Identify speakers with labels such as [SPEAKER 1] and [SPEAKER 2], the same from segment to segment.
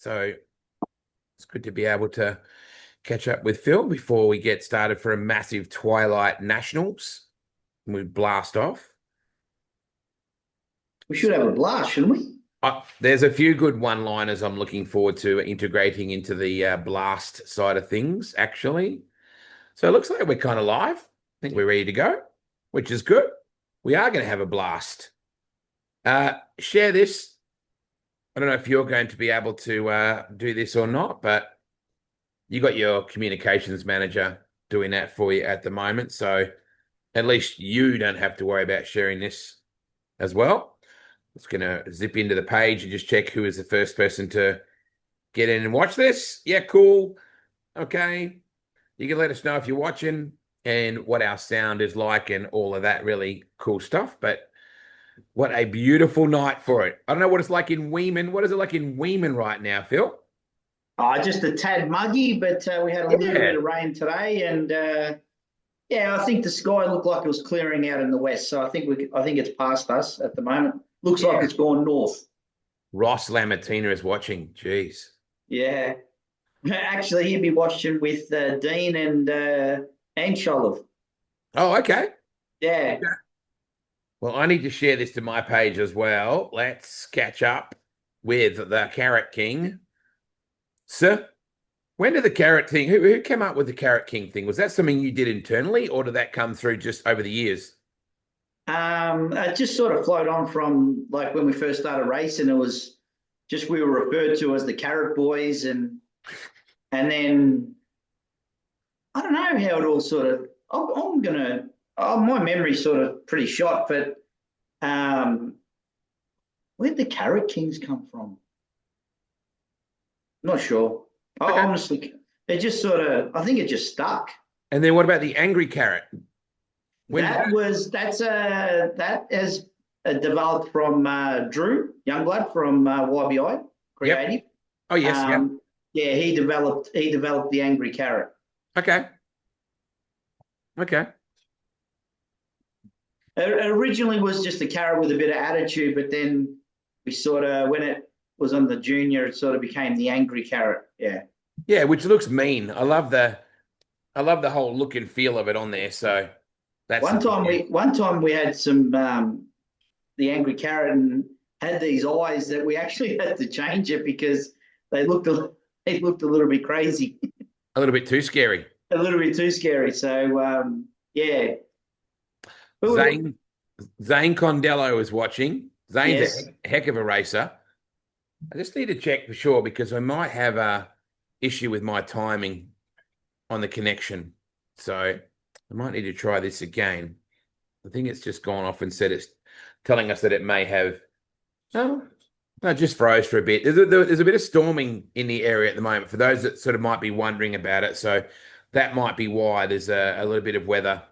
[SPEAKER 1] So it's good to be able to catch up with Phil before we get started for a massive Twilight Nationals. We blast off.
[SPEAKER 2] We should have a blast, shouldn't we?
[SPEAKER 1] There's a few good one-liners I'm looking forward to integrating into the BLAHST side of things, actually. So it looks like we're kind of live. I think we're ready to go, which is good. We are going to have a blast. Share this. I don't know if you're going to be able to do this or not, but you got your communications manager doing that for you at the moment. So at least you don't have to worry about sharing this as well. It's going to zip into the page and just check who is the first person to get in and watch this. Yeah, cool. Okay. You can let us know if you're watching and what our sound is like and all of that really cool stuff. But what a beautiful night for it. I don't know what it's like in Wemen. What is it like in Wemen right now, Phil?
[SPEAKER 2] Just a tad muggy, but we had a little
[SPEAKER 1] Yeah.
[SPEAKER 2] bit of rain today, and yeah, I think the sky looked like it was clearing out in the west. So I think it's past us at the moment. Looks like
[SPEAKER 1] Yeah.
[SPEAKER 2] it's gone north.
[SPEAKER 1] Ross Lamattina is watching. Jeez.
[SPEAKER 2] Yeah, actually, he'd be watching with Dean and Sholov.
[SPEAKER 1] Oh, okay.
[SPEAKER 2] Yeah,
[SPEAKER 1] Well, I need to share this to my page as well. Let's catch up with the Carrot King. Sir, when did the Carrot King, who came up with the Carrot King thing? Was that something you did internally or did that come through just over the years?
[SPEAKER 2] it just sort of flowed on from like when we first started racing. It was just we were referred to as the Carrot Boys, and then I don't know how it all sort of. I'm gonna. Oh, my memory's sort of pretty shot, but um, where'd the Carrot Kings come from? Not sure. I
[SPEAKER 1] Okay.
[SPEAKER 2] honestly, it just sort of. I think it just stuck.
[SPEAKER 1] And then what about the Angry Carrot? When did that?
[SPEAKER 2] That has developed from Drew Youngblood from YBI
[SPEAKER 1] Yep.
[SPEAKER 2] Creative.
[SPEAKER 1] Oh, yes. Yep.
[SPEAKER 2] Um, yeah, he developed the Angry Carrot.
[SPEAKER 1] Okay. Okay.
[SPEAKER 2] It originally was just a carrot with a bit of attitude, but then we sort of, when it was on the junior, it sort of became the angry carrot. Yeah.
[SPEAKER 1] Yeah, which looks mean. I love the whole look and feel of it on there. So that's the
[SPEAKER 2] One time we had some the angry carrot and had these eyes that we actually had to change it because they looked a little bit crazy,
[SPEAKER 1] a little bit too scary.
[SPEAKER 2] a little bit too scary. So yeah, but
[SPEAKER 1] Zane Zane Condello is watching. Zane's
[SPEAKER 2] yes,
[SPEAKER 1] a heck of a racer. I just need to check for sure because I might have a issue with my timing on the connection. So I might need to try this again. I think it's just gone off and said it's telling us that it may have. No, no, it just froze for a bit. There's a bit of storming in the area at the moment for those that sort of might be wondering about it. So that might be why there's a little bit of weather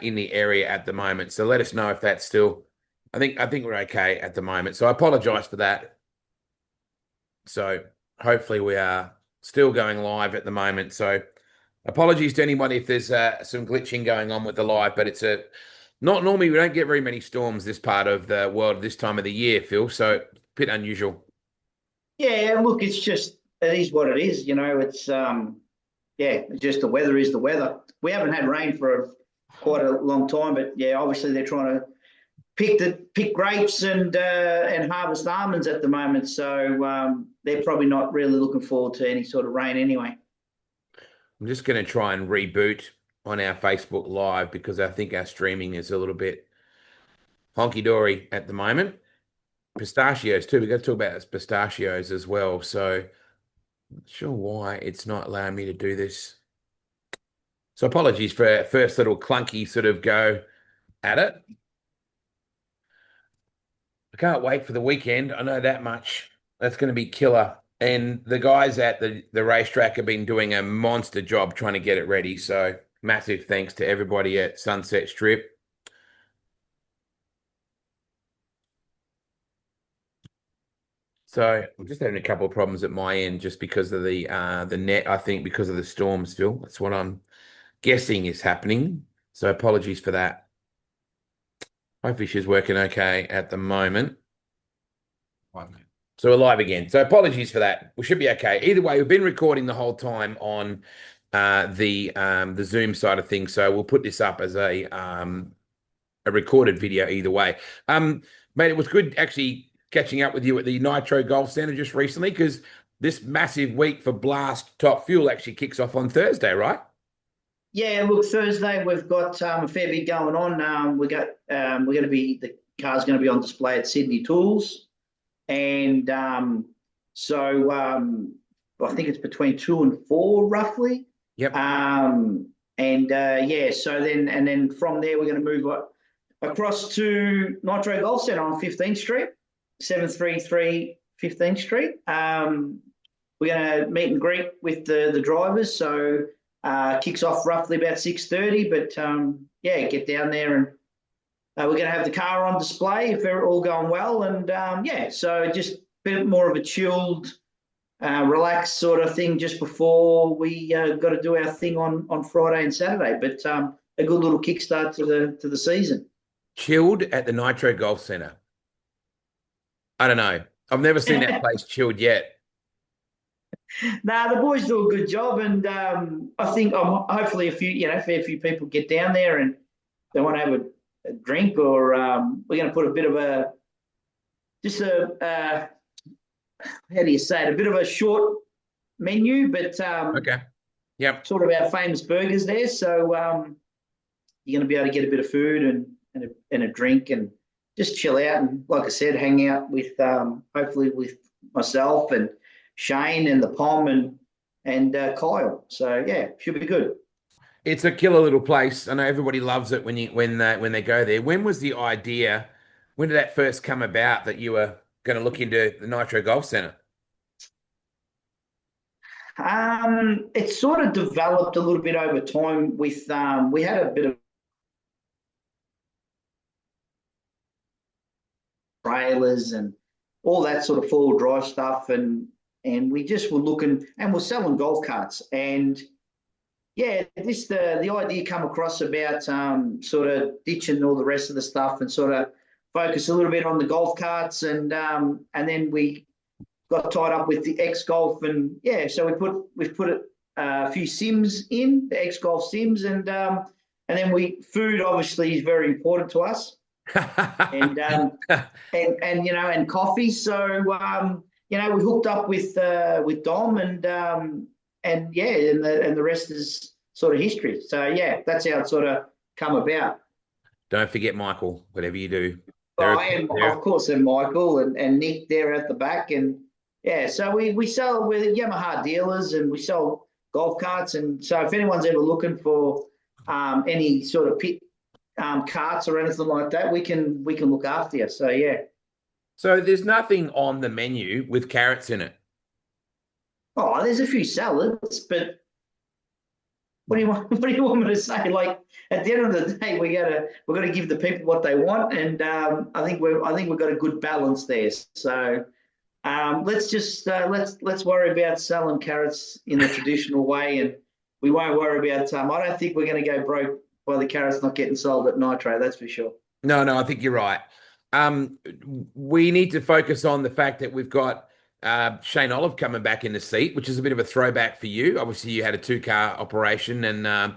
[SPEAKER 1] in the area at the moment. So let us know if that's still. I think we're okay at the moment. So I apologize for that. So hopefully we are still going live at the moment. So apologies to anybody if there's some glitching going on with the live, but it's a not normally we don't get very many storms this part of the world this time of the year, Phil. So a bit unusual.
[SPEAKER 2] yeah. Look, it is what it is. You know, it's yeah, just the weather is the weather. We haven't had rain for quite a long time, but yeah, obviously they're trying to pick grapes and harvest almonds at the moment. So they're probably not really looking forward to any sort of rain anyway.
[SPEAKER 1] I'm just going to try and reboot on our Facebook Live because I think our streaming is a little bit honky dory at the moment. Pistachios too. We've got to talk about pistachios as well. So not sure why it's not allowing me to do this. So apologies for our first little clunky sort of go at it. I can't wait for the weekend. I know that much. That's going to be killer. And the guys at the racetrack have been doing a monster job trying to get it ready. So massive thanks to everybody at Sunset Strip. So I'm just having a couple of problems at my end just because of the net, I think because of the storm still. That's what I'm guessing is happening. So apologies for that. Hopefully she's working okay at the moment. So we're live again. So apologies for that. We should be okay. Either way, we've been recording the whole time on the Zoom side of things. So we'll put this up as a recorded video either way. Um, Mate, it was good actually catching up with you at the Nitro Golf Centre just recently because this massive week for BLAHST Top Fuel actually kicks off on Thursday, right?
[SPEAKER 2] Yeah, look, Thursday we've got a fair bit going on. We're going to be the car's going to be on display at Sydney Tools, and I think it's between 2 and 4 roughly.
[SPEAKER 1] Yep.
[SPEAKER 2] Yeah, so then from there we're going to move across to Nitro Golf Centre on 15th Street, 733 15th Street. We're going to meet and greet with the drivers. So kicks off roughly about 6:30. But yeah, get down there and we're going to have the car on display if they're all going well. And yeah, so just a bit more of a chilled, relaxed sort of thing just before we got to do our thing on Friday and Saturday. But a good little kickstart to the season.
[SPEAKER 1] Chilled at the Nitro Golf Centre. I don't know. I've never seen that place chilled yet.
[SPEAKER 2] Nah, the boys do a good job, and I think hopefully a fair few people get down there and they want to have a drink, or we're going to put a bit of how do you say it? A bit of a short menu, but
[SPEAKER 1] Okay. Yep.
[SPEAKER 2] sort of our famous burgers there. So you're going to be able to get a bit of food and a drink and just chill out and, like I said, hang out with hopefully with myself and Shane and the Pom and Kyle. So yeah, should be good.
[SPEAKER 1] It's a killer little place. I know everybody loves it when they go there. When was the idea? When did that first come about that you were going to look into the Nitro Golf Centre?
[SPEAKER 2] It sort of developed a little bit over time with we had a bit of trailers and all that sort of four-wheel drive stuff, and we just were looking and we're selling golf carts, and yeah, the idea come across about sort of ditching all the rest of the stuff and sort of focus a little bit on the golf carts, and then we got tied up with the X Golf, and yeah, so we've put a few sims in the X Golf sims, and then food obviously is very important to us, and and coffee. So we hooked up with Dom, and yeah, and the rest is sort of history. So yeah, that's how it sort of come about.
[SPEAKER 1] Don't forget Michael, whatever you do.
[SPEAKER 2] Of course, and Michael and Nick there at the back, and yeah, so we sell, we're Yamaha dealers and we sell golf carts, and so if anyone's ever looking for any sort of pit carts or anything like that, we can look after you. So yeah.
[SPEAKER 1] So there's nothing on the menu with carrots in it.
[SPEAKER 2] Oh, there's a few salads, but what do you want? What do you want me to say? Like at the end of the day, we're gonna give the people what they want, and I think we've got a good balance there. So let's just let's worry about selling carrots in the traditional way, and we won't worry about. I don't think we're going to go broke by the carrots not getting sold at Nitro. That's for sure.
[SPEAKER 1] No, I think you're right. We need to focus on the fact that we've got Shane Olive coming back in the seat, which is a bit of a throwback for you. Obviously, you had a two-car operation and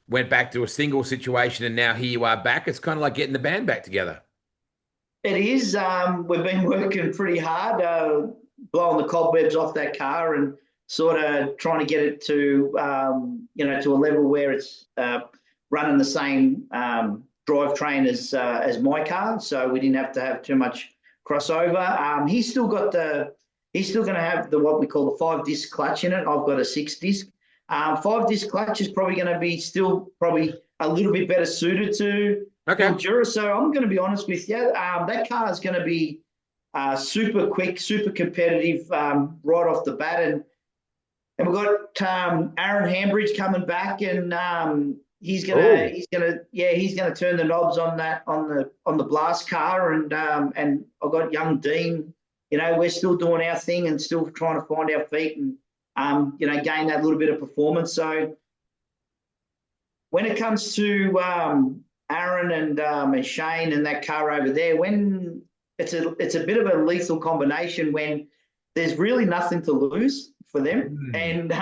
[SPEAKER 1] went back to a single situation, and now here you are back. It's kind of like getting the band back together.
[SPEAKER 2] It is. We've been working pretty hard, blowing the cobwebs off that car and sort of trying to get it to, to a level where it's running the same drivetrain as my car. So we didn't have to have too much crossover. He's still going to have what we call the 5-disc clutch in it. I've got a 6-disc. 5-disc clutch is probably going to be still probably a little bit better suited to Mildura. So I'm going to be honest with you. That car is going to be super quick, super competitive right off the bat, and we've got Aaron Hambridge coming back, and he's gonna turn the knobs on the BLAHST car, and I've got young Dean. We're still doing our thing and still trying to find our feet and gain that little bit of performance. So when it comes to Aaron and Shane and that car over there, when it's a bit of a lethal combination when there's really nothing to lose for them,
[SPEAKER 1] Mm,
[SPEAKER 2] and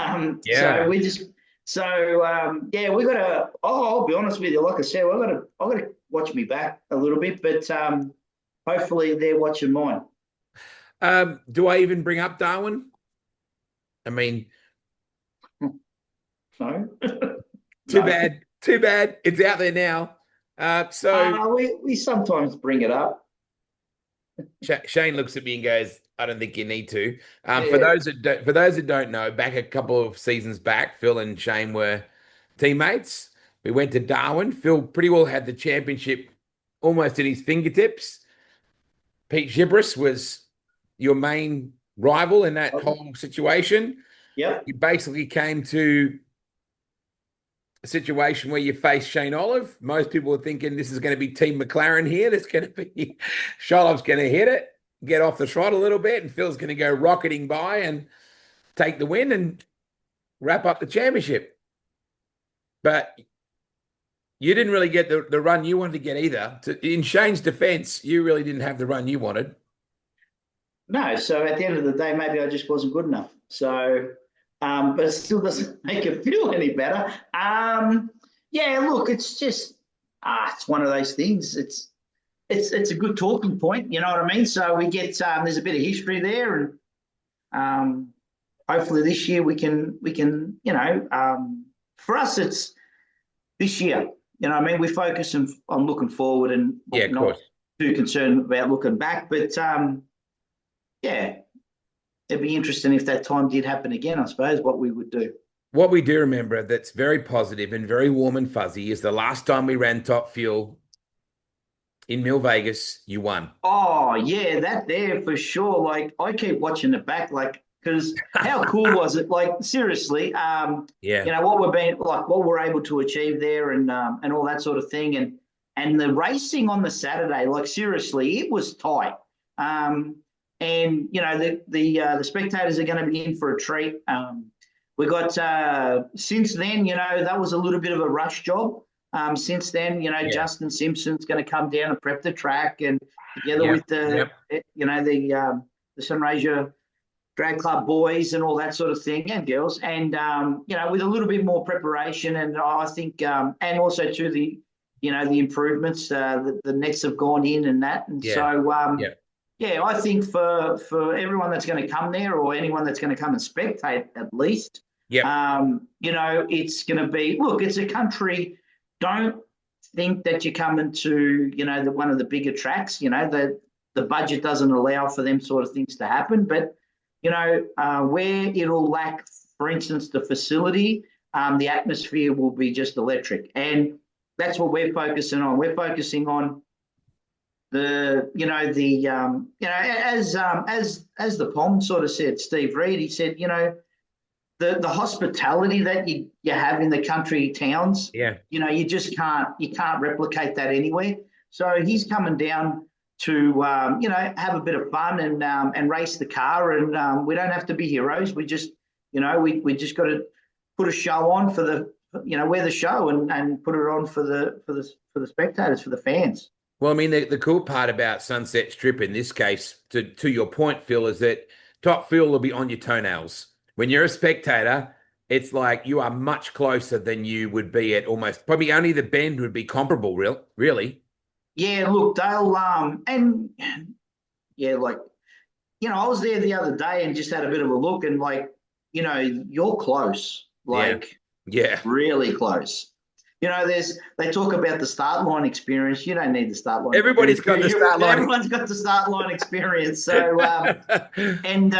[SPEAKER 2] so
[SPEAKER 1] yeah.
[SPEAKER 2] we just yeah, we got to. Oh, I'll be honest with you. Like I said, I got to watch me back a little bit, but hopefully they're watching mine.
[SPEAKER 1] Do I even bring up Darwin? I mean,
[SPEAKER 2] No,
[SPEAKER 1] too
[SPEAKER 2] no.
[SPEAKER 1] bad. Too bad. It's out there now. So
[SPEAKER 2] We sometimes bring it up.
[SPEAKER 1] Shane looks at me and goes, "I don't think you need to."
[SPEAKER 2] Yeah.
[SPEAKER 1] For those that don't know, back a couple of seasons back, Phil and Shane were teammates. We went to Darwin. Phil pretty well had the championship almost at his fingertips. Pete Gibris was your main rival in that whole situation.
[SPEAKER 2] Yep.
[SPEAKER 1] You basically came to a situation where you face Shane Olive. Most people were thinking this is going to be Team McLaren here. That's going to be Sholove's going to hit it, get off the trot a little bit, and Phil's going to go rocketing by and take the win and wrap up the championship. But you didn't really get the run you wanted to get either. In Shane's defense, you really didn't have the run you wanted.
[SPEAKER 2] No, so at the end of the day, maybe I just wasn't good enough. So, but it still doesn't make it feel any better. Yeah, look, it's just it's one of those things. It's a good talking point, you know what I mean? So we get there's a bit of history there, and hopefully this year we can for us it's this year. You know what I mean? We focus on looking forward and
[SPEAKER 1] Yeah, of
[SPEAKER 2] not
[SPEAKER 1] course.
[SPEAKER 2] too concerned about looking back. But yeah, it'd be interesting if that time did happen again, I suppose, what we would do.
[SPEAKER 1] What we do remember that's very positive and very warm and fuzzy is the last time we ran Top Fuel in Mil Vegas, you won.
[SPEAKER 2] Oh, yeah, that there for sure. Like, I keep watching it back, like, because how cool was it? Like, seriously,
[SPEAKER 1] Yeah,
[SPEAKER 2] what we've been like, what we're able to achieve there, and all that sort of thing, and the racing on the Saturday, like, seriously, it was tight. Um, and the spectators are going to be in for a treat. We got since then, that was a little bit of a rush job. Since then,
[SPEAKER 1] yeah,
[SPEAKER 2] Justin Simpson's going to come down and prep the track, and together
[SPEAKER 1] yep,
[SPEAKER 2] with the
[SPEAKER 1] yep,
[SPEAKER 2] the Sunraysia Drag Club boys and all that sort of thing, and girls, and with a little bit more preparation, and I think, and also to the improvements, the nets have gone in and that, and
[SPEAKER 1] yeah,
[SPEAKER 2] so
[SPEAKER 1] yeah,
[SPEAKER 2] yeah, I think for everyone that's going to come there, or anyone that's going to come and spectate at least,
[SPEAKER 1] yep,
[SPEAKER 2] it's going to be, look, it's a country. Don't think that you're coming to, one of the bigger tracks. The budget doesn't allow for them sort of things to happen. But, where it'll lack, for instance, the facility, the atmosphere will be just electric. And that's what we're focusing on. We're focusing on as the POM sort of said, Steve Reed, he said, the hospitality that you have in the country towns,
[SPEAKER 1] yeah,
[SPEAKER 2] you just can't replicate that anywhere. So he's coming down to have a bit of fun and race the car, and we don't have to be heroes. We just we just got to put a show on for the wear the show and put it on for the spectators, for the fans.
[SPEAKER 1] Well, I mean, the cool part about Sunset Strip in this case, to your point, Phil, is that Top Fuel will be on your toenails. When you're a spectator, it's like you are much closer than you would be at almost probably only the bend would be comparable, really.
[SPEAKER 2] Yeah, look, they'll and yeah, like I was there the other day and just had a bit of a look, and like you're close,
[SPEAKER 1] Yeah,
[SPEAKER 2] like
[SPEAKER 1] yeah.
[SPEAKER 2] really close. They talk about the start line experience. You don't need the start line
[SPEAKER 1] Everybody's
[SPEAKER 2] experience.
[SPEAKER 1] got the start line.
[SPEAKER 2] Everyone's got the start line experience. So and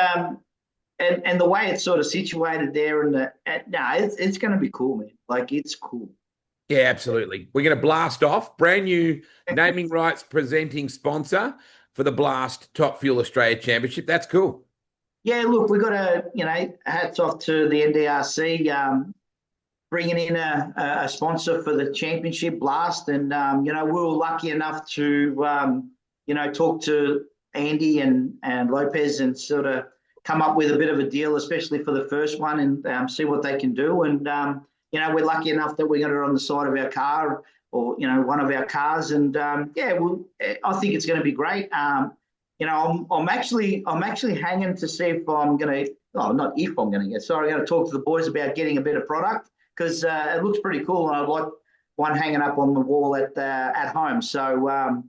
[SPEAKER 2] and the way it's sort of situated there, no, it's going to be cool, man. Like, it's cool.
[SPEAKER 1] Yeah, absolutely. We're going to blast off. Brand new naming rights presenting sponsor for the BLAHST Top Fuel Australia Championship. That's cool.
[SPEAKER 2] Yeah, look, we got hats off to the NDRC, bringing in a sponsor for the championship, BLAHST, and we were lucky enough to talk to Andy and Lopez and sort of come up with a bit of a deal, especially for the first one, and see what they can do. And we're lucky enough that we got it on the side of our car, or one of our cars, and I think it's going to be great. I'm actually hanging to see if I'm gonna. Oh, not if I'm gonna get. Sorry, I'm gonna talk to the boys about getting a bit of product because it looks pretty cool, and I'd like one hanging up on the wall at home. So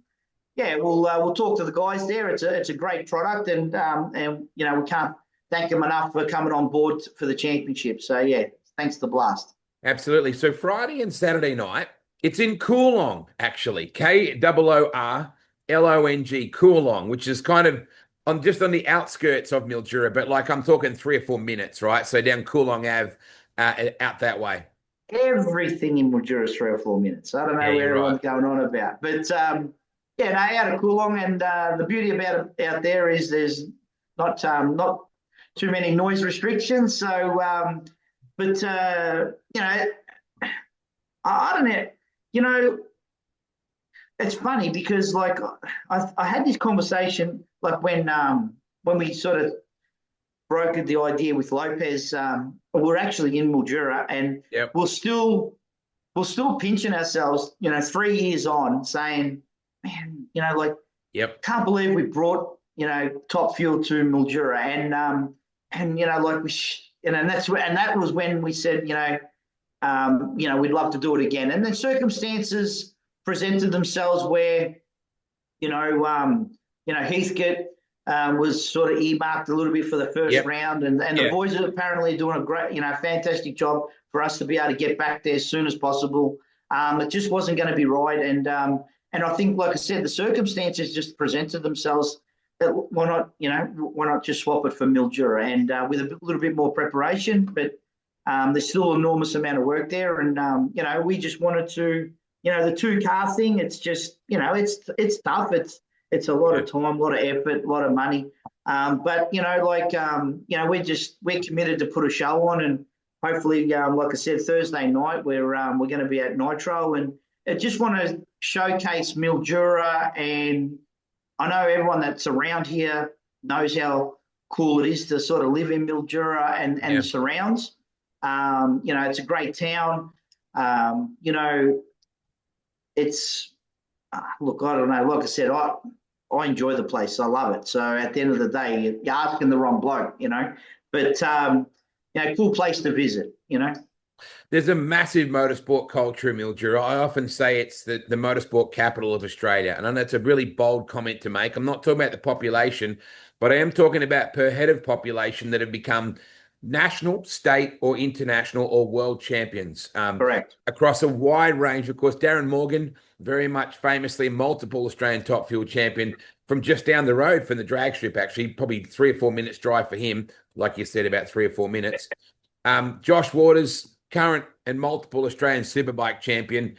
[SPEAKER 2] yeah, we'll talk to the guys there. It's a great product, and we can't thank them enough for coming on board for the championship. So yeah, thanks to BLAHST.
[SPEAKER 1] Absolutely. So Friday and Saturday night, it's in Coolong, actually. Koorlong, Coolong, which is kind of just on the outskirts of Mildura, but like I'm talking 3 or 4 minutes, right? So down Coolong Ave, out that way.
[SPEAKER 2] Everything in Mildura is 3 or 4 minutes. I don't
[SPEAKER 1] Yeah,
[SPEAKER 2] know where
[SPEAKER 1] you're right.
[SPEAKER 2] everyone's going on about, but yeah, no, out of Coolong, and the beauty about it out there is there's not too many noise restrictions. So, but I don't know, you know, it's funny because like I had this conversation like when we sort of brokered the idea with Lopez. We're actually in Mildura, and
[SPEAKER 1] Yep.
[SPEAKER 2] we're still pinching ourselves, 3 years on, saying, man, like
[SPEAKER 1] Yep.
[SPEAKER 2] can't believe we brought Top Fuel to Mildura, and like and that was when we said, we'd love to do it again, and then circumstances presented themselves where Heathcote was sort of earmarked a little bit for the first
[SPEAKER 1] Yep.
[SPEAKER 2] round, and the
[SPEAKER 1] Yeah.
[SPEAKER 2] boys are apparently doing a great, fantastic job for us to be able to get back there as soon as possible. It just wasn't going to be right, and I think, like I said, the circumstances just presented themselves. That why not just swap it for Mildura, and with a little bit more preparation, but there's still an enormous amount of work there, and we just wanted to, the 2 car thing. It's just, it's tough. It's a lot
[SPEAKER 1] Yeah.
[SPEAKER 2] of time, a lot of effort, a lot of money. But we're committed to put a show on, and hopefully, like I said, Thursday night we're going to be at Nitro, and I just want to showcase Mildura, and I know everyone that's around here knows how cool it is to sort of live in Mildura and
[SPEAKER 1] Yeah.
[SPEAKER 2] the surrounds. It's a great town. It's look, I don't know. Like I said, I enjoy the place. I love it. So at the end of the day, you're asking the wrong bloke. But cool place to visit.
[SPEAKER 1] There's a massive motorsport culture in Mildura. I often say it's the motorsport capital of Australia. And I know that's a really bold comment to make. I'm not talking about the population, but I am talking about per head of population that have become national, state, or international or world champions
[SPEAKER 2] Correct.
[SPEAKER 1] across a wide range. Of course, Darren Morgan, very much famously multiple Australian top fuel champion from just down the road from the drag strip, actually, probably 3 or 4 minutes drive for him. Like you said, about 3 or 4 minutes. Josh Waters, current and multiple Australian Superbike champion.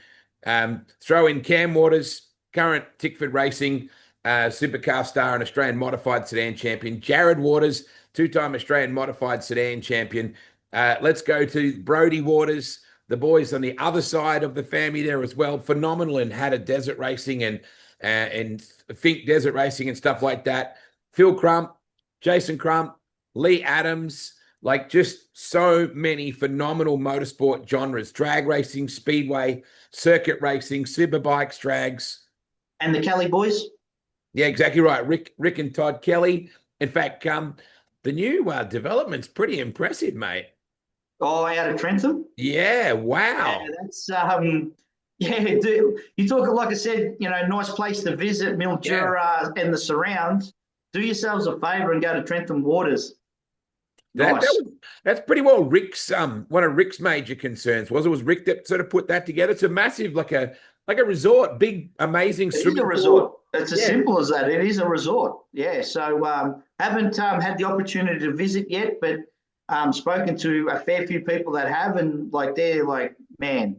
[SPEAKER 1] Throw in Cam Waters, current Tickford Racing supercar star and Australian modified sedan champion. Jared Waters, 2-time Australian modified sedan champion. Let's go to Brody Waters, the boys on the other side of the family there as well. Phenomenal in Hatter Desert Racing and Fink Desert Racing and stuff like that. Phil Crump, Jason Crump, Lee Adams, like just so many phenomenal motorsport genres: drag racing, speedway, circuit racing, superbikes, drags.
[SPEAKER 2] And the Kelly boys?
[SPEAKER 1] Yeah, exactly right. Rick and Todd Kelly. In fact, the new development's pretty impressive, mate.
[SPEAKER 2] Oh, out of Trentham?
[SPEAKER 1] Yeah,
[SPEAKER 2] Yeah,
[SPEAKER 1] wow.
[SPEAKER 2] that's yeah, dude. You talk, like I said, nice place to visit,
[SPEAKER 1] Yeah.
[SPEAKER 2] Mildura and the surrounds. Do yourselves a favour and go to Trentham Waters.
[SPEAKER 1] That
[SPEAKER 2] Nice.
[SPEAKER 1] that's pretty well Rick's one of Rick's major concerns was. It was Rick that sort of put that together. It's a massive, like a resort, big, amazing
[SPEAKER 2] It is a
[SPEAKER 1] swimming
[SPEAKER 2] resort.
[SPEAKER 1] pool.
[SPEAKER 2] It's as
[SPEAKER 1] Yeah.
[SPEAKER 2] simple as that. It is a resort. Yeah. So haven't had the opportunity to visit yet, but spoken to a fair few people that have, and like they're like, man,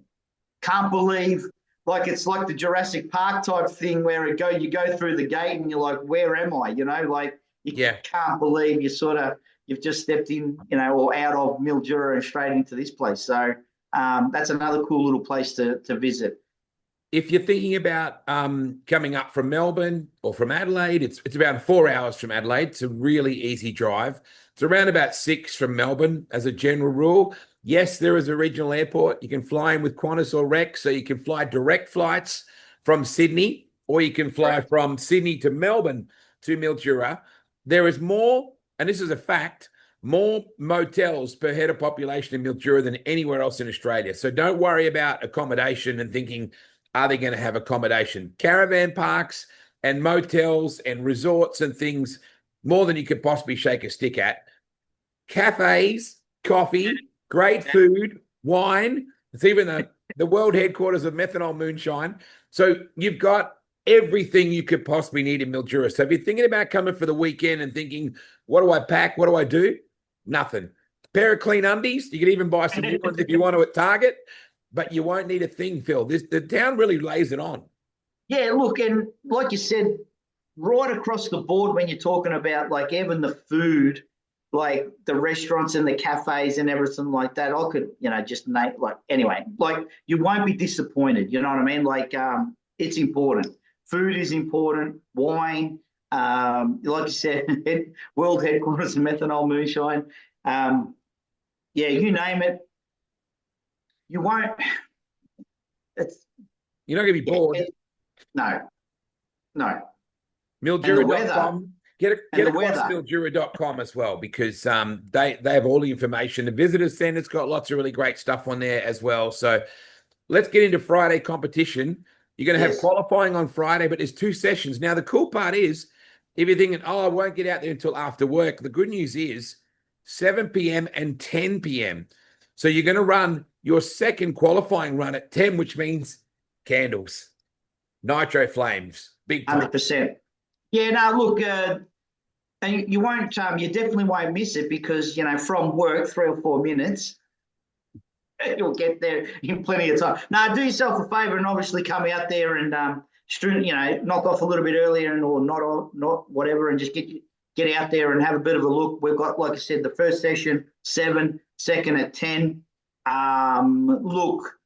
[SPEAKER 2] can't believe, like it's like the Jurassic Park type thing where you go through the gate and you're like, where am I? Like you
[SPEAKER 1] Yeah.
[SPEAKER 2] can't believe you've just stepped in, or out of Mildura and straight into this place. So that's another cool little place to visit.
[SPEAKER 1] If you're thinking about coming up from Melbourne or from Adelaide, it's about 4 hours from Adelaide. It's a really easy drive. It's around about 6 from Melbourne as a general rule. Yes, there is a regional airport. You can fly in with Qantas or Rex, so you can fly direct flights from Sydney, or you can fly
[SPEAKER 2] Correct.
[SPEAKER 1] from Sydney to Melbourne to Mildura, there is more, and this is a fact, more motels per head of population in Mildura than anywhere else in Australia. So don't worry about accommodation and thinking, are they going to have accommodation? Caravan parks and motels and resorts and things, more than you could possibly shake a stick at. Cafes, coffee, great food, wine. It's even the world headquarters of methanol moonshine. So you've got everything you could possibly need in Mildura. So if you're thinking about coming for the weekend and thinking, what do I pack? What do I do? Nothing. Pair of clean undies. You can even buy some new ones if you want to at Target, but you won't need a thing, Phil. The town really lays it on.
[SPEAKER 2] Yeah, look, and like you said, right across the board when you're talking about like even the food, like the restaurants and the cafes and everything like that, I could, just name like anyway, like you won't be disappointed. You know what I mean? Like it's important. Food is important. Wine, like you said, world headquarters of methanol moonshine. Yeah, you name it. You won't. It's
[SPEAKER 1] You're not going to be bored.
[SPEAKER 2] No, no.
[SPEAKER 1] Mildura.com. Get across
[SPEAKER 2] weather.
[SPEAKER 1] Mildura.com as well, because they have all the information. The visitor center's got lots of really great stuff on there as well. So let's get into Friday competition. You're going to have qualifying on Friday, but there's 2 sessions. Now, the cool part is, if you're thinking, I won't get out there until after work, the good news is 7 p.m. and 10 p.m. So you're going to run your second qualifying run at 10, which means candles, nitro flames, big time.
[SPEAKER 2] 100%. Yeah, no, look, and you won't, you definitely won't miss it because, from work, 3 or 4 minutes, you'll get there in plenty of time. Now, do yourself a favor and obviously come out there and, knock off a little bit earlier or not whatever, and just get out there and have a bit of a look. We've got, like I said, the first session 7, second at 10. Look,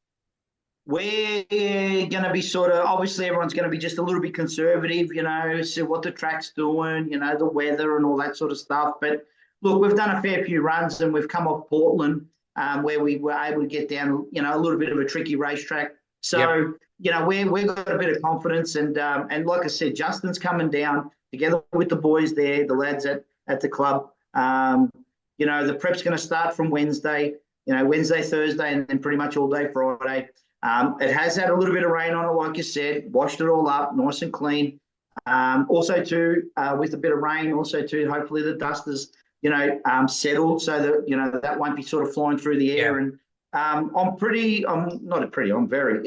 [SPEAKER 2] we're going to be obviously everyone's going to be just a little bit conservative, see what the track's doing, the weather and all that sort of stuff. But look, we've done a fair few runs and we've come off Portland where we were able to get down, a little bit of a tricky racetrack. So, we've got a bit of confidence. And like I said, Justin's coming down together with the boys there, the lads at the club. The prep's going to start from Wednesday, Wednesday, Thursday, and then pretty much all day Friday. It has had a little bit of rain on it, like you said, washed it all up, nice and clean. Also, too, with a bit of rain, also, too, hopefully the dust is, settled so that, that won't be sort of flying through the air. And I'm very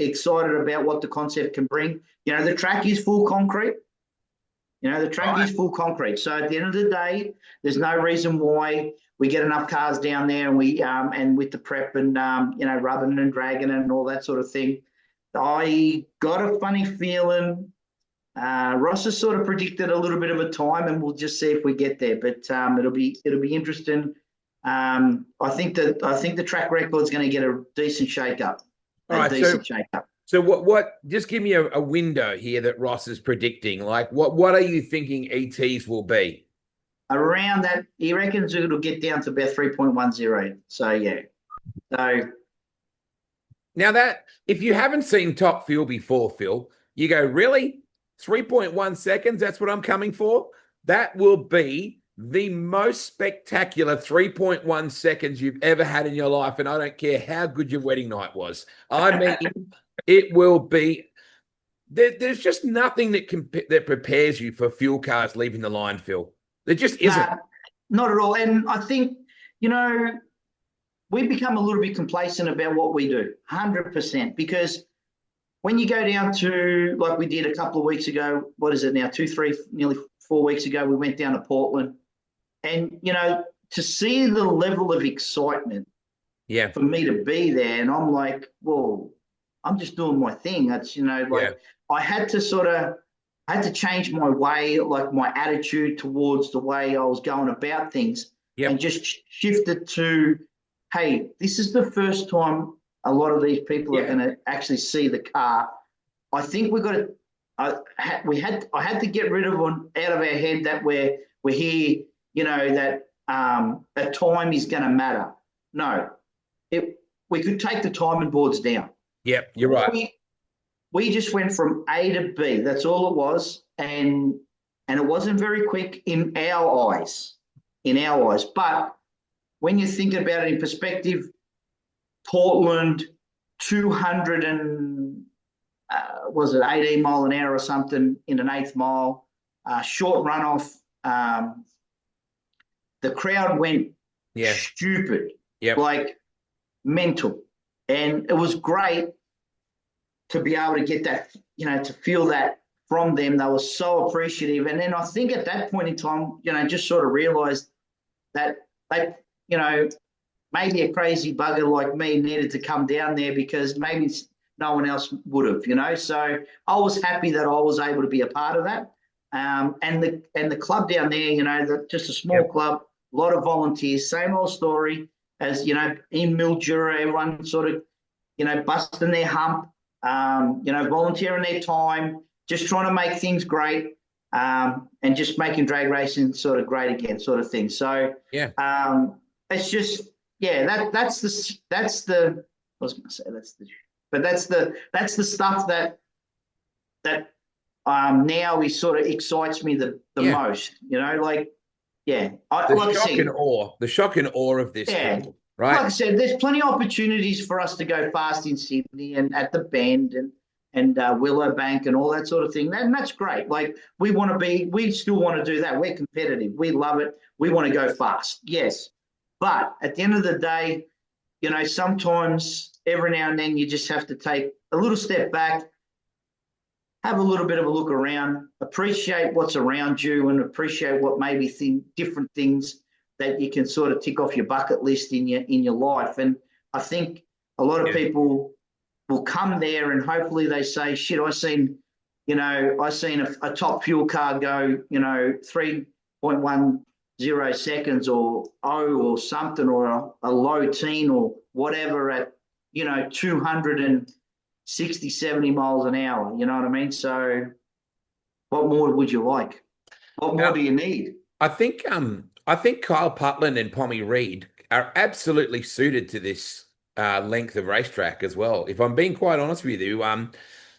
[SPEAKER 2] excited about what the concept can bring. The track is full concrete. The track is full concrete. So at the end of the day, there's no reason why we get enough cars down there and we and with the prep and rubbing and dragging and all that sort of thing. I got a funny feeling Ross has sort of predicted a little bit of a time, and we'll just see if we get there. But it'll be interesting. I think the track record is going to get a decent shake up. So
[SPEAKER 1] what just give me a window here that Ross is predicting. Like what are you thinking ETs will be?
[SPEAKER 2] Around that, he reckons it'll get down to about 3.10. So yeah. So
[SPEAKER 1] now that if you haven't seen Top Fuel before, Phil, you go, really? 3.1 seconds, that's what I'm coming for? That will be the most spectacular 3.1 seconds you've ever had in your life, and I don't care how good your wedding night was. I mean, it will be. There's just nothing that prepares you for fuel cars leaving the line, Phil. There just isn't.
[SPEAKER 2] Not at all. And I think, we become a little bit complacent about what we do, 100%, because when you go down to, like we did a couple of weeks ago, what is it now, 2, 3, nearly 4 weeks ago, we went down to Portland. And, to see the level of excitement for me to be there, and I'm like, well, I'm just doing my thing. That's, I had to change my way, like my attitude towards the way I was going about things and just shift it to, hey, this is the first time a lot of these people are going to actually see the car. I think we've got to, I had to get rid of one out of our head that we're here, that a time is going to matter. No, we could take the timing boards down.
[SPEAKER 1] Yep, you're right.
[SPEAKER 2] We just went from A to B. That's all it was. And and it wasn't very quick in our eyes. But when you think about it in perspective, Portland, 200 and was it 18 mile an hour or something in an eighth mile, short runoff. The crowd went stupid, like mental. And it was great to be able to get that, to feel that from them. They were so appreciative. And then I think at that point in time, just sort of realized that they, maybe a crazy bugger like me needed to come down there because maybe no one else would have, So I was happy that I was able to be a part of that. And the club down there, just a small club, a lot of volunteers, same old story as, in Mildura, everyone sort of, busting their hump, volunteering their time, just trying to make things great, and just making drag racing sort of great again, sort of thing. So it's just, that's the I was going to say that's the stuff that now is sort of excites me the most,
[SPEAKER 1] the shock and awe of this thing, right?
[SPEAKER 2] Like I said, there's plenty of opportunities for us to go fast in Sydney and at the Bend and Willowbank and all that sort of thing. And that's great. Like we still want to do that. We're competitive. We love it. We want to go fast. Yes. But at the end of the day, sometimes every now and then you just have to take a little step back, have a little bit of a look around, appreciate what's around you and appreciate what maybe different things that you can sort of tick off your bucket list in your life. And I think a lot of people will come there and hopefully they say, shit, I seen a top fuel car go, 3.10 seconds or or something, or a low teen or whatever at, 260, 70 miles an hour. You know what I mean? So what more would you like? What more do you need?
[SPEAKER 1] I think Kyle Putland and Pommy Reed are absolutely suited to this length of racetrack as well. If I'm being quite honest with you,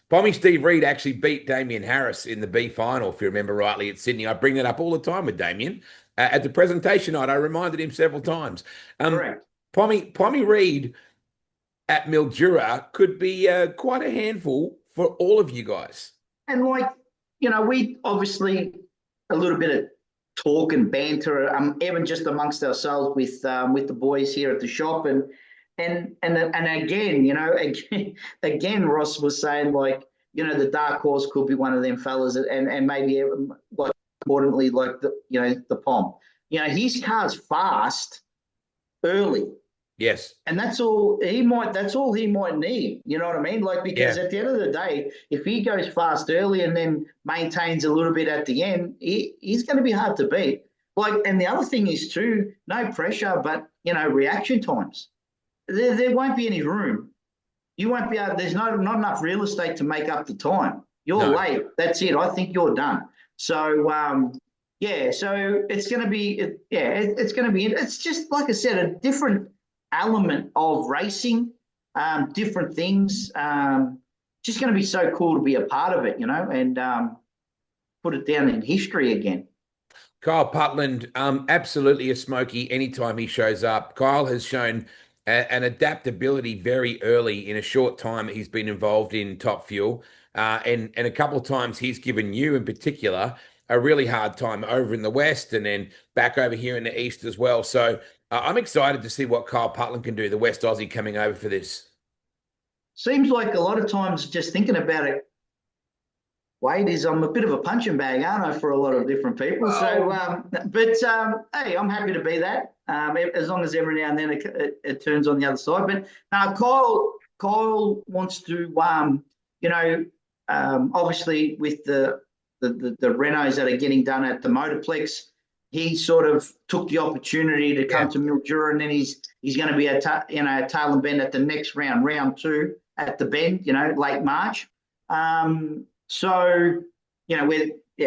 [SPEAKER 1] Pommy Steve Reed actually beat Damien Harris in the B final, if you remember rightly, at Sydney. I bring that up all the time with Damien. At the presentation night, I reminded him several times.
[SPEAKER 2] Correct.
[SPEAKER 1] Pommy Reed at Mildura could be quite a handful for all of you guys.
[SPEAKER 2] And we obviously a little bit of talk and banter, even just amongst ourselves with the boys here at the shop, and again, Ross was saying the dark horse could be one of them fellas, and maybe importantly the Pom, his car's fast early.
[SPEAKER 1] Yes.
[SPEAKER 2] And that's all he might need. You know what I mean? Because at the end of the day, if he goes fast early and then maintains a little bit at the end, he's going to be hard to beat. And the other thing is too, no pressure, but reaction times. There won't be any room. You won't be able, there's not enough real estate to make up the time. You're late. That's it. I think you're done. So so it's going to be it's just, like I said, a different element of racing, different things. Just going to be so cool to be a part of it, and put it down in history again.
[SPEAKER 1] Kyle Putland, absolutely a smoky anytime he shows up. Kyle has shown an adaptability very early in a short time he's been involved in Top Fuel. And a couple of times he's given you in particular a really hard time over in the West and then back over here in the East as well. So I'm excited to see what Kyle Putland can do, the West Aussie coming over for this.
[SPEAKER 2] Seems like a lot of times just thinking about it, Wade, I'm a bit of a punching bag, aren't I, for a lot of different people? Oh. So, hey, I'm happy to be that, as long as every now and then it turns on the other side. But now Kyle wants to, obviously with the renos that are getting done at the Motorplex, he sort of took the opportunity to come to Mildura, and then he's going to be at Tail and Bend at the next round 2 at the Bend, late March. So,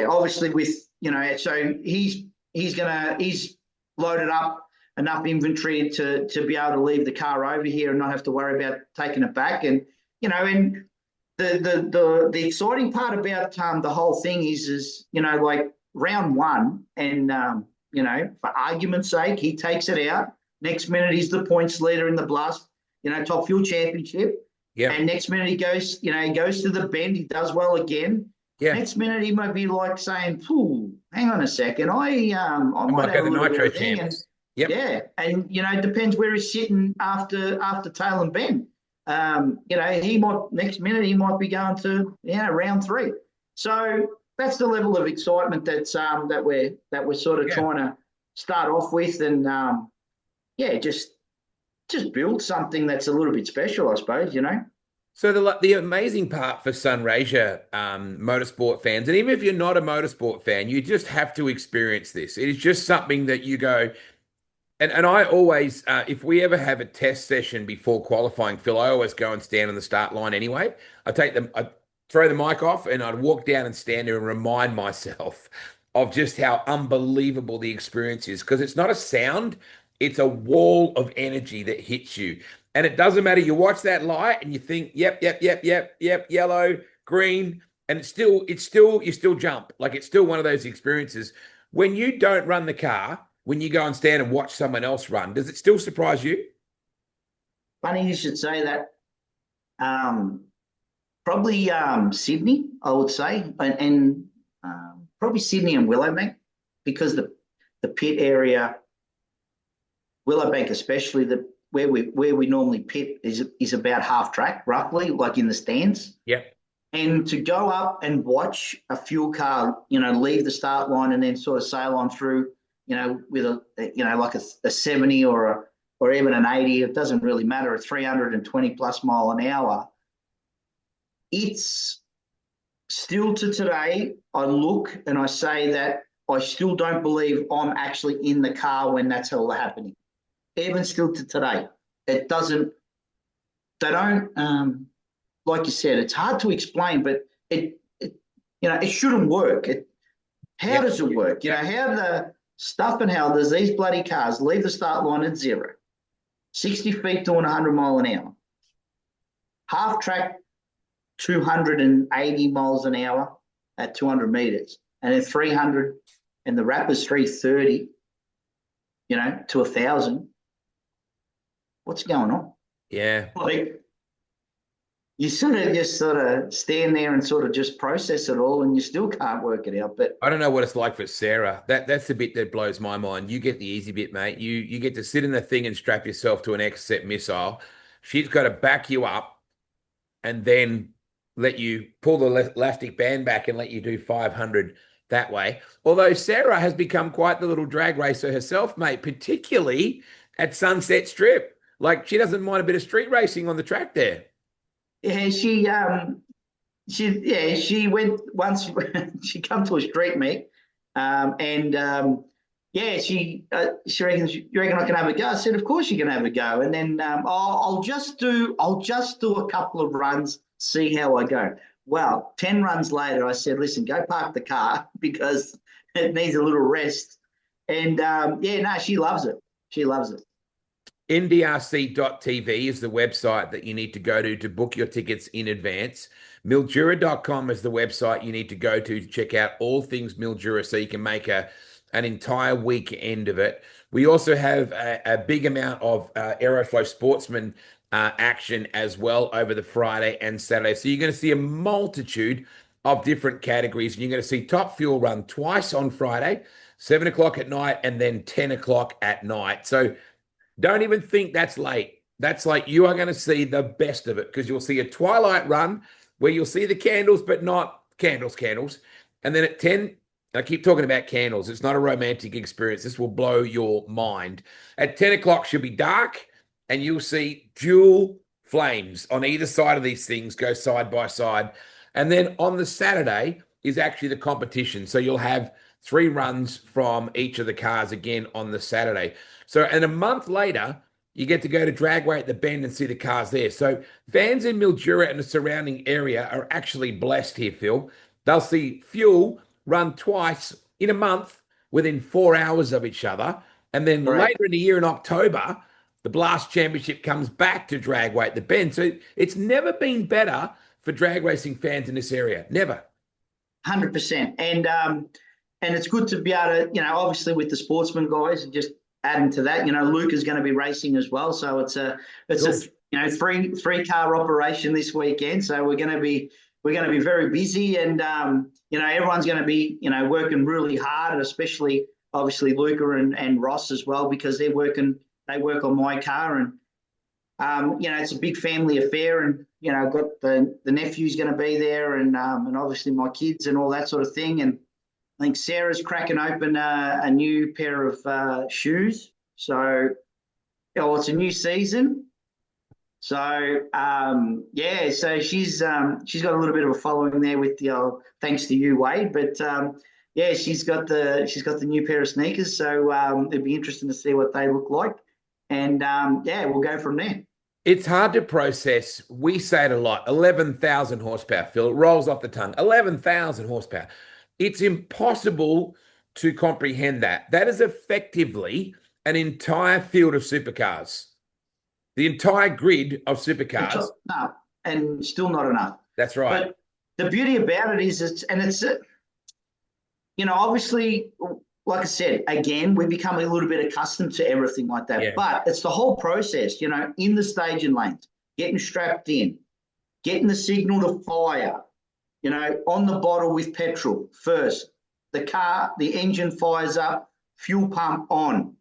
[SPEAKER 2] obviously with, so he's loaded up enough inventory to be able to leave the car over here and not have to worry about taking it back. And, and the exciting part about the whole thing is, round one, and for argument's sake, he takes it out. Next minute, he's the points leader in the BLAHST, Top Fuel Championship.
[SPEAKER 1] Yeah.
[SPEAKER 2] And next minute he goes, he goes to the bend, he does well again.
[SPEAKER 1] Yeah.
[SPEAKER 2] Next minute he might be like saying, hang on a second, I might
[SPEAKER 1] might
[SPEAKER 2] have
[SPEAKER 1] go
[SPEAKER 2] a
[SPEAKER 1] the
[SPEAKER 2] little bit
[SPEAKER 1] nitro
[SPEAKER 2] of a thing. And
[SPEAKER 1] champs. Yep.
[SPEAKER 2] yeah, and it depends where he's sitting after tail and bend. He might next minute he might be going to round three. So that's the level of excitement that we're sort of trying to start off with, and just build something that's a little bit special, I suppose.
[SPEAKER 1] So the amazing part for Sunraysia motorsport fans, and even if you're not a motorsport fan, you just have to experience this. It is just something that you go, and I always, if we ever have a test session before qualifying, Phil, I always go and stand on the start line anyway. I throw the mic off, and I'd walk down and stand there and remind myself of just how unbelievable the experience is. Because it's not a sound, it's a wall of energy that hits you. And it doesn't matter. You watch that light and you think, yep, yep, yep, yep, yep, yellow, green, and you still jump. Like it's still one of those experiences. When you don't run the car, when you go and stand and watch someone else run, does it still surprise you?
[SPEAKER 2] Funny you should say that. Probably Sydney, I would say, and probably Sydney and Willowbank, because the pit area, Willowbank especially, where we normally pit is about half track, roughly, like in the stands.
[SPEAKER 1] Yeah.
[SPEAKER 2] And to go up and watch a fuel car, leave the start line and then sort of sail on through, with like a 70 or even an 80, it doesn't really matter, a 320 plus mile an hour. It's still to today, I look and I say that I still don't believe I'm actually in the car when that's all happening. Even still to today, they don't, like you said, it's hard to explain, but it shouldn't work. How does it work? How the stuff and how does these bloody cars leave the start line at 0, 60 feet doing 100 mile an hour, half track 280 miles an hour at 200 meters, and then 300, and the rapper's 330, to 1,000. What's going on?
[SPEAKER 1] Yeah.
[SPEAKER 2] Like, you sort of just sort of stand there and sort of just process it all, and you still can't work it out. But
[SPEAKER 1] I don't know what it's like for Sarah. That's the bit that blows my mind. You get the easy bit, mate. You get to sit in the thing and strap yourself to an Exocet missile. She's got to back you up and then let you pull the elastic band back and let you do 500 that way. Although Sarah has become quite the little drag racer herself, mate, particularly at Sunset Strip. Like she doesn't mind a bit of street racing on the track there.
[SPEAKER 2] yeah, she went once. She come to a street meet, and she reckons, you reckon I can have a go? I said, of course you can have a go. And then I'll just do a couple of runs, see how I go. Well, 10 runs later, I said, listen, go park the car because it needs a little rest. And she loves it. She loves it.
[SPEAKER 1] ndrc.tv is the website that you need to go to book your tickets in advance. Mildura.com is the website you need to go to check out all things Mildura so you can make an entire weekend of it. We also have a big amount of Aeroflow Sportsman action as well over the Friday and Saturday. So you're going to see a multitude of different categories. And you're going to see Top Fuel run twice on Friday, 7 o'clock at night and then 10 o'clock at night. So don't even think that's late. That's like you are going to see the best of it because you'll see a twilight run where you'll see the candles, but not candles. And then at 10, I keep talking about candles. It's not a romantic experience. This will blow your mind. At 10 o'clock, she'll be dark and you'll see dual flames on either side of these things go side by side. And then on the Saturday is actually the competition. So you'll have 3 runs from each of the cars again on the Saturday. So, and a month later, you get to go to Dragway at the Bend and see the cars there. So fans in Mildura and the surrounding area are actually blessed here, Phil. They'll see Fuel run twice in a month within 4 hours of each other. And then later in the year in October, the BLAHST Championship comes back to Dragway at the Bend. So it's never been better for drag racing fans in this area. Never.
[SPEAKER 2] 100%. and it's good to be able to, obviously with the sportsman guys, just adding to that, Luke is going to be racing as well. So it's a
[SPEAKER 1] Cool.
[SPEAKER 2] three car operation this weekend. So we're going to be very busy, and everyone's going to be working really hard, especially obviously Luca and Ross as well, because they work on my car, and it's a big family affair, and I've got the nephew's going to be there, and obviously my kids and all that sort of thing. And I think Sarah's cracking open a new pair of shoes. So, it's a new season. So yeah, so she's got a little bit of a following there with the thanks to you, Wade. But yeah, she's got the new pair of sneakers. So it'd be interesting to see what they look like, and yeah, we'll go from there.
[SPEAKER 1] It's hard to process. We say it a lot. 11,000 horsepower, Phil. It rolls off the tongue. 11,000 horsepower. It's impossible to comprehend that. That is effectively an entire field of supercars. The entire grid of supercars.
[SPEAKER 2] No, and still not enough.
[SPEAKER 1] That's right.
[SPEAKER 2] But the beauty about it is it's obviously, like I said, again, we become a little bit accustomed to everything like that.
[SPEAKER 1] Yeah.
[SPEAKER 2] But it's the whole process, in the staging lanes, getting strapped in, getting the signal to fire, on the bottle with petrol first. The engine fires up, fuel pump on.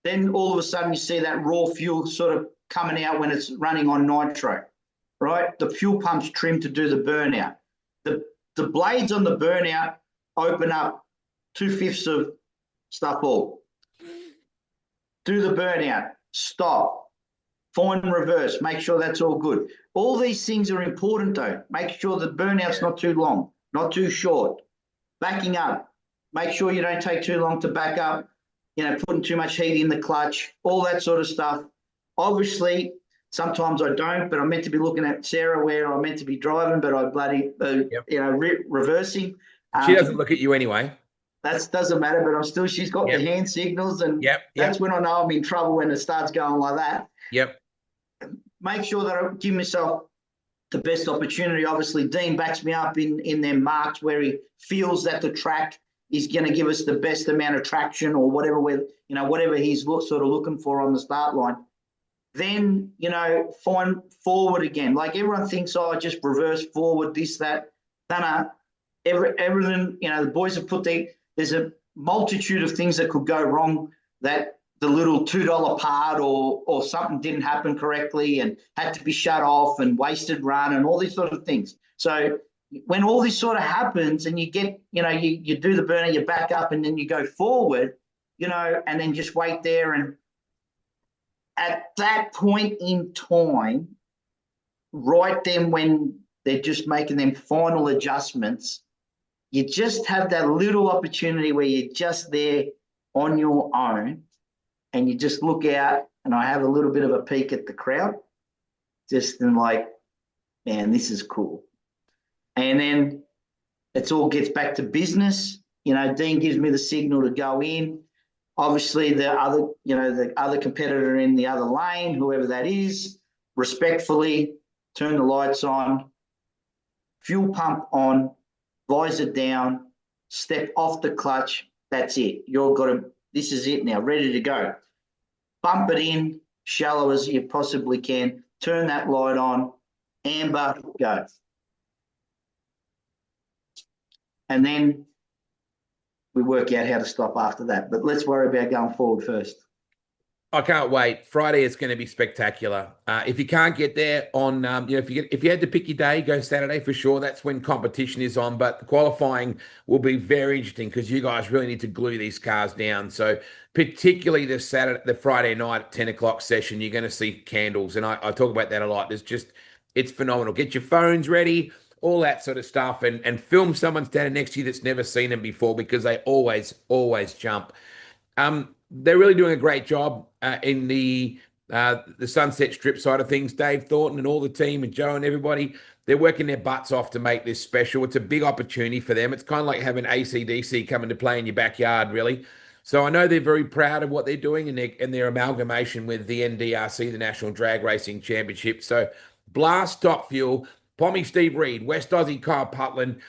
[SPEAKER 2] Then all of a sudden you see that raw fuel sort of coming out when it's running on nitro, right? The fuel pump's trimmed to do the burnout. The blades on the burnout open up 2/5 of stuff all. Do the burnout, stop, find reverse, make sure that's all good. All these things are important though. Make sure the burnout's not too long, not too short. Backing up, make sure you don't take too long to back up, putting too much heat in the clutch, all that sort of stuff. Obviously, sometimes I don't, but I'm meant to be looking at Sarah where I'm meant to be driving, but I bloody, reversing.
[SPEAKER 1] She doesn't look at you anyway.
[SPEAKER 2] That doesn't matter, but she's got the hand signals, and that's when I know I'm in trouble, when it starts going like that.
[SPEAKER 1] Yep.
[SPEAKER 2] Make sure that I give myself the best opportunity. Obviously, Dean backs me up in their marks where he feels that the track is going to give us the best amount of traction, or whatever he's sort of looking for on the start line. Then, find forward again. Like everyone thinks, just reverse forward, this, that. No. Everything, the boys have there's a multitude of things that could go wrong, that the little $2 part or something didn't happen correctly and had to be shut off and wasted run and all these sort of things. So when all this sort of happens and you get, you do the burner, you back up and then you go forward, and then just wait there. And at that point in time, right then when they're just making them final adjustments, you just have that little opportunity where you're just there on your own and you just look out, and I have a little bit of a peek at the crowd, just in like, man, this is cool. And then it all gets back to business. Dean gives me the signal to go in. Obviously, the other competitor in the other lane, whoever that is, respectfully turn the lights on, fuel pump on, visor down, step off the clutch. That's it. This is it now, ready to go. Bump it in, shallow as you possibly can. Turn that light on, amber, go. And then we work out how to stop after that. But let's worry about going forward first.
[SPEAKER 1] I can't wait. Friday is going to be spectacular. If you can't get there on, if you had to pick your day, go Saturday for sure. That's when competition is on. But the qualifying will be very interesting because you guys really need to glue these cars down. So particularly the Friday night at 10 o'clock session, you're going to see candles, and I talk about that a lot. It's phenomenal. Get your phones ready, all that sort of stuff, and film someone standing next to you that's never seen them before, because they always jump. They're really doing a great job in the Sunset Strip side of things. Dave Thornton and all the team, and Joe and everybody, they're working their butts off to make this special. It's a big opportunity for them. It's kind of like having AC/DC come into play in your backyard, really. So I know they're very proud of what they're doing and their amalgamation with the NDRC, the National Drag Racing Championship. So BLAHST Top Fuel, Pommy Steve Reed, West Aussie Kyle Putland,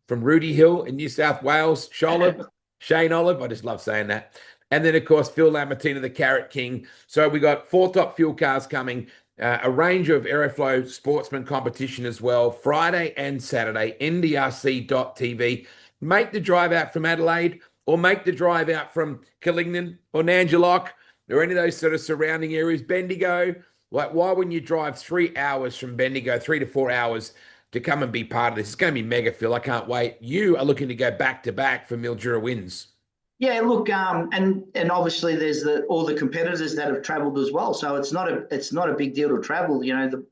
[SPEAKER 1] from Rudy Hill in New South Wales, Sholib, Shane Olive. I just love saying that. And then, of course, Phil Lamattina, the Carrot King. So we got 4 top fuel cars coming, a range of Aeroflow sportsman competition as well, Friday and Saturday, ndrc.tv. Make the drive out from Adelaide or make the drive out from Calignan or Nangelock or any of those sort of surrounding areas, Bendigo. Like, why wouldn't you drive 3 hours from Bendigo, 3 to 4 hours to come and be part of this? It's going to be mega, Phil. I can't wait. You are looking to go back to back for Mildura wins.
[SPEAKER 2] Yeah, look, and obviously there's all the competitors that have travelled as well. So it's not a big deal to travel. You know, the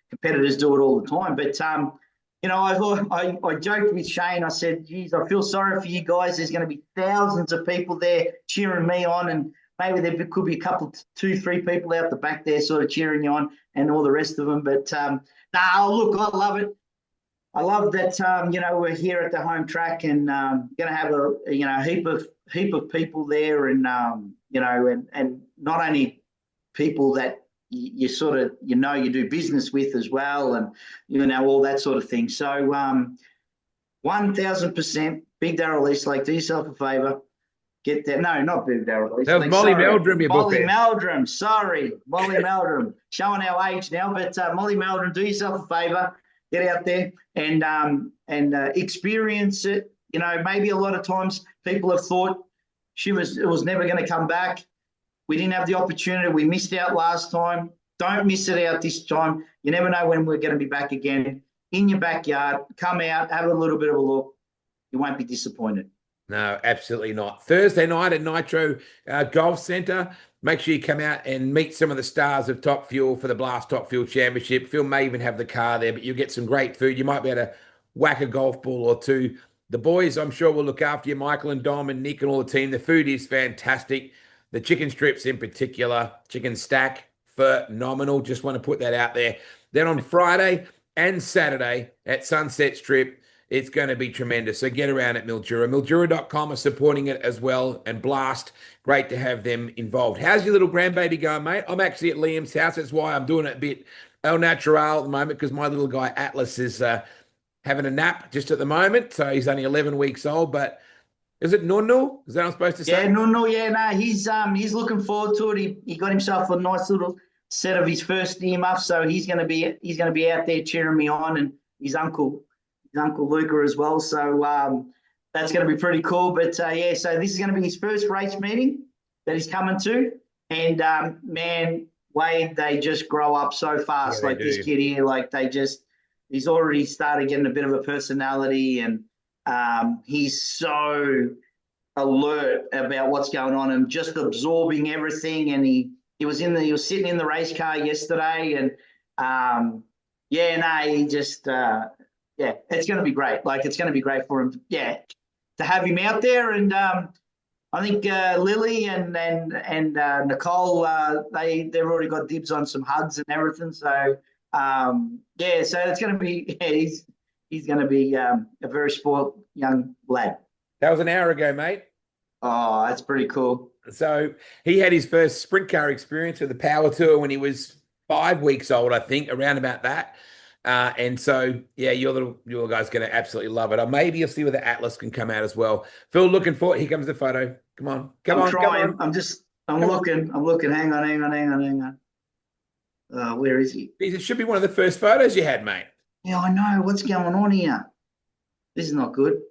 [SPEAKER 2] competitors do it all the time. But you know, I joked with Shane. I said, "Geez, I feel sorry for you guys. There's going to be thousands of people there cheering me on, and maybe there could be a couple, 2, 3 people out the back there sort of cheering you on, and all the rest of them." But nah, look, I love it. I love that you know, we're here at the home track and going to have a you know heap of people there, and you know, and not only people that you sort of you know you do business with as well, and you know all that sort of thing. So 1000% Big Darrell East Lake. Do yourself a favour. Get that. No, not Big Darrell East
[SPEAKER 1] That was
[SPEAKER 2] Lake.
[SPEAKER 1] Molly
[SPEAKER 2] Sorry.
[SPEAKER 1] Meldrum, your
[SPEAKER 2] Molly
[SPEAKER 1] bookend.
[SPEAKER 2] Meldrum. Sorry, Molly Meldrum. Showing our age now, but Molly Meldrum, do yourself a favour. Get out there and experience it. You know, maybe a lot of times people have thought it was never going to come back. We didn't have the opportunity. We missed out last time. Don't miss it out this time. You never know when we're going to be back again. In your backyard, come out, have a little bit of a look. You won't be disappointed.
[SPEAKER 1] No, absolutely not. Thursday night at Nitro Golf Centre. Make sure you come out and meet some of the stars of Top Fuel for the BLAHST Top Fuel Championship. Phil may even have the car there, but you'll get some great food. You might be able to whack a golf ball or two. The boys, I'm sure, will look after you. Michael and Dom and Nick and all the team. The food is fantastic. The chicken strips in particular, chicken stack, phenomenal. Just want to put that out there. Then on Friday and Saturday at Sunset Strip, it's going to be tremendous. So get around at Mildura. Mildura.com are supporting it as well. And BLAHST, great to have them involved. How's your little grandbaby going, mate? I'm actually at Liam's house. That's why I'm doing it a bit au natural at the moment, because my little guy Atlas is having a nap just at the moment. So he's only 11 weeks old. But is it Nunu? Is that what I'm supposed to say?
[SPEAKER 2] Yeah, no, yeah, no. He's looking forward to it. He got himself a nice little set of his first earmuffs, so he's gonna be out there cheering me on, and his uncle Luca as well. So that's going to be pretty cool. But yeah, so this is going to be his first race meeting that he's coming to. And man, Wade, they just grow up so fast.
[SPEAKER 1] Yeah,
[SPEAKER 2] like this kid here, like he's already started getting a bit of a personality, and he's so alert about what's going on and just absorbing everything. And he was sitting in the race car yesterday, and yeah, no, he just. Yeah, it's going to be great. Like, it's going to be great for him. Yeah, to have him out there, and I think Lily and Nicole, they've already got dibs on some hugs and everything. So yeah, so it's going to be. Yeah, he's going to be a very spoiled young lad.
[SPEAKER 1] That was an hour ago, mate.
[SPEAKER 2] Oh, that's pretty cool.
[SPEAKER 1] So he had his first sprint car experience with the Power Tour when he was 5 weeks old, I think, around about that. And so, yeah, your guy's going to absolutely love it. Or maybe you'll see where the Atlas can come out as well. Phil, looking for it. Here comes the photo. Come on.
[SPEAKER 2] I'm trying. I'm looking. Hang on. Where is he?
[SPEAKER 1] It should be one of the first photos you had, mate.
[SPEAKER 2] Yeah, I know. What's going on here? This is not good.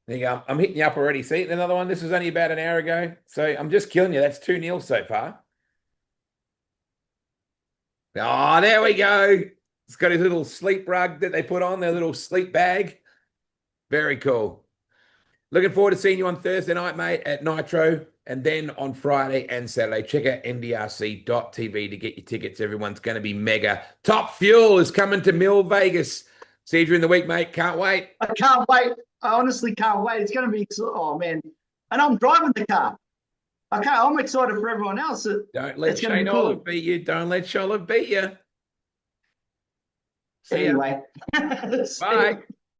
[SPEAKER 1] There you go. I'm hitting you up already. See, another one. This was only about an hour ago. So I'm just killing you. That's 2-0 so far. Oh, there we go. It's got his little sleep rug that they put on, their little sleep bag. Very cool. Looking forward to seeing you on Thursday night, mate, at Nitro, and then on Friday and Saturday. Check out ndrc.tv to get your tickets. Everyone's going to be mega. Top Fuel is coming to Mill Vegas. See you during the week, mate. Can't wait.
[SPEAKER 2] I can't wait. I honestly can't wait. It's going to be, oh, man. And I'm driving the car. Okay, I'm excited for everyone else.
[SPEAKER 1] Don't let Shane Olive beat you. Don't let Sholive beat you. See
[SPEAKER 2] anyway.
[SPEAKER 1] Bye.